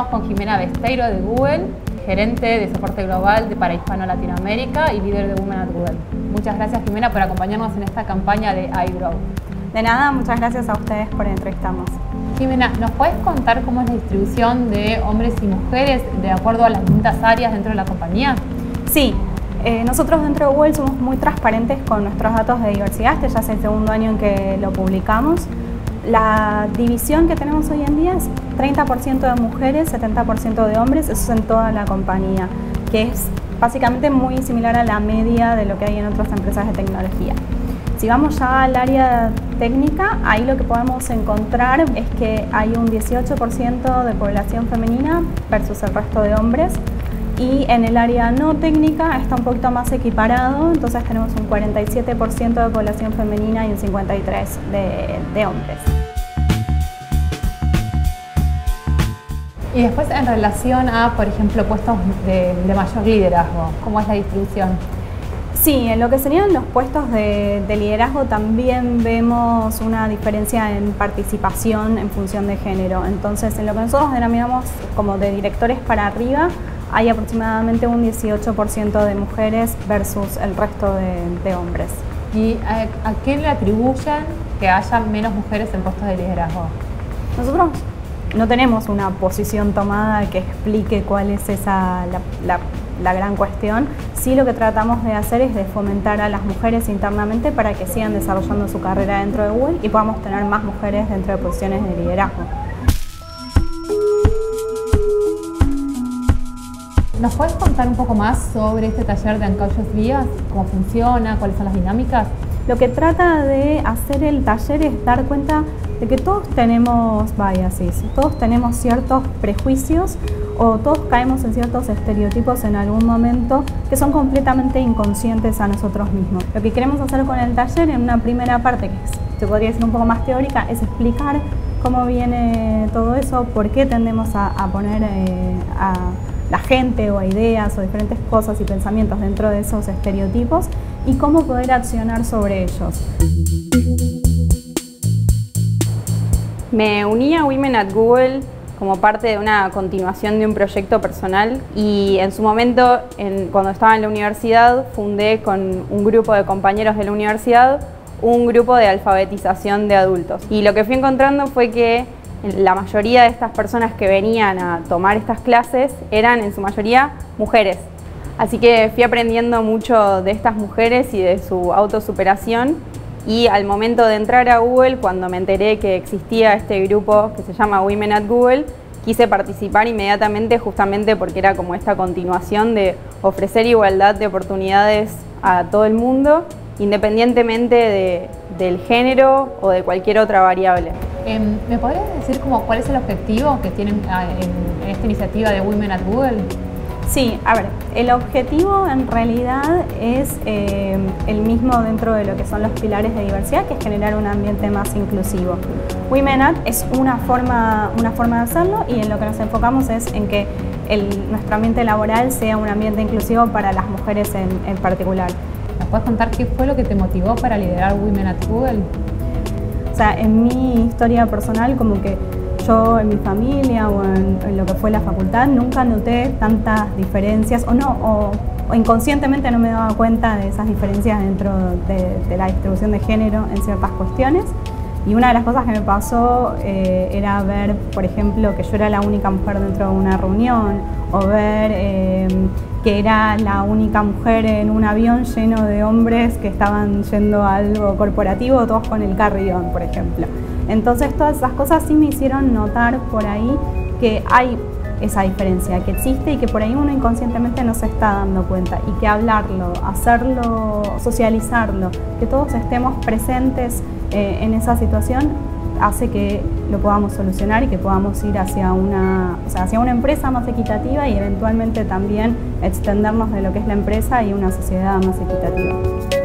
con Jimena Besteiro de Google, gerente de soporte global para Hispano-Latinoamérica y líder de Women at Google. Muchas gracias, Jimena, por acompañarnos en esta campaña de iGrow. De nada, muchas gracias a ustedes por entrevistarnos. Jimena, ¿nos puedes contar cómo es la distribución de hombres y mujeres de acuerdo a las distintas áreas dentro de la compañía? Sí, nosotros dentro de Google somos muy transparentes con nuestros datos de diversidad. Este ya es el segundo año en que lo publicamos. La división que tenemos hoy en día es 30% de mujeres, 70% de hombres, eso es en toda la compañía, que es básicamente muy similar a la media de lo que hay en otras empresas de tecnología. Si vamos ya al área técnica, ahí lo que podemos encontrar es que hay un 18% de población femenina versus el resto de hombres, y en el área no técnica está un poquito más equiparado, entonces tenemos un 47% de población femenina y un 53% de hombres. Y después en relación a, por ejemplo, puestos de mayor liderazgo, ¿cómo es la distribución? Sí, en lo que serían los puestos de liderazgo también vemos una diferencia en participación en función de género. Entonces, en lo que nosotros denominamos como de directores para arriba, hay aproximadamente un 18% de mujeres versus el resto de hombres. ¿Y a qué le atribuyen que haya menos mujeres en puestos de liderazgo? Nosotros no tenemos una posición tomada que explique cuál es la gran cuestión. Sí, lo que tratamos de hacer es de fomentar a las mujeres internamente para que sigan desarrollando su carrera dentro de Google y podamos tener más mujeres dentro de posiciones de liderazgo. ¿Nos puedes contar un poco más sobre este taller de Unconscious Bias? ¿Cómo funciona? ¿Cuáles son las dinámicas? Lo que trata de hacer el taller es dar cuenta de que todos tenemos biases, todos tenemos ciertos prejuicios o todos caemos en ciertos estereotipos en algún momento que son completamente inconscientes a nosotros mismos. Lo que queremos hacer con el taller en una primera parte, que se podría decir un poco más teórica, es explicar cómo viene todo eso, por qué tendemos a poner a la gente o a ideas o diferentes cosas y pensamientos dentro de esos estereotipos y cómo poder accionar sobre ellos. Me uní a Women at Google como parte de una continuación de un proyecto personal y en su momento, cuando estaba en la universidad, fundé con un grupo de compañeros de la universidad un grupo de alfabetización de adultos. Y lo que fui encontrando fue que la mayoría de estas personas que venían a tomar estas clases eran en su mayoría mujeres. Así que fui aprendiendo mucho de estas mujeres y de su autosuperación. Y al momento de entrar a Google, cuando me enteré que existía este grupo que se llama Women at Google, quise participar inmediatamente justamente porque era como esta continuación de ofrecer igualdad de oportunidades a todo el mundo, independientemente del género o de cualquier otra variable. ¿Me podrías decir cuál es el objetivo que tienen en esta iniciativa de Women at Google? Sí, a ver, el objetivo en realidad es el mismo dentro de lo que son los pilares de diversidad, que es generar un ambiente más inclusivo. Women at es una forma de hacerlo y en lo que nos enfocamos es en que nuestro ambiente laboral sea un ambiente inclusivo para las mujeres en particular. ¿Nos puedes contar qué fue lo que te motivó para liderar Women at Google? O sea, en mi historia personal, como que yo en mi familia o en lo que fue la facultad nunca noté tantas diferencias o inconscientemente no me daba cuenta de esas diferencias dentro de la distribución de género en ciertas cuestiones. Y una de las cosas que me pasó era ver, por ejemplo, que yo era la única mujer dentro de una reunión o ver que era la única mujer en un avión lleno de hombres que estaban yendo a algo corporativo, todos con el carry-on, por ejemplo. Entonces todas esas cosas sí me hicieron notar por ahí que hay esa diferencia, que existe y que por ahí uno inconscientemente no se está dando cuenta y que hablarlo, hacerlo, socializarlo, que todos estemos presentes en esa situación hace que lo podamos solucionar y que podamos ir hacia una empresa más equitativa y eventualmente también extendernos de lo que es la empresa y una sociedad más equitativa.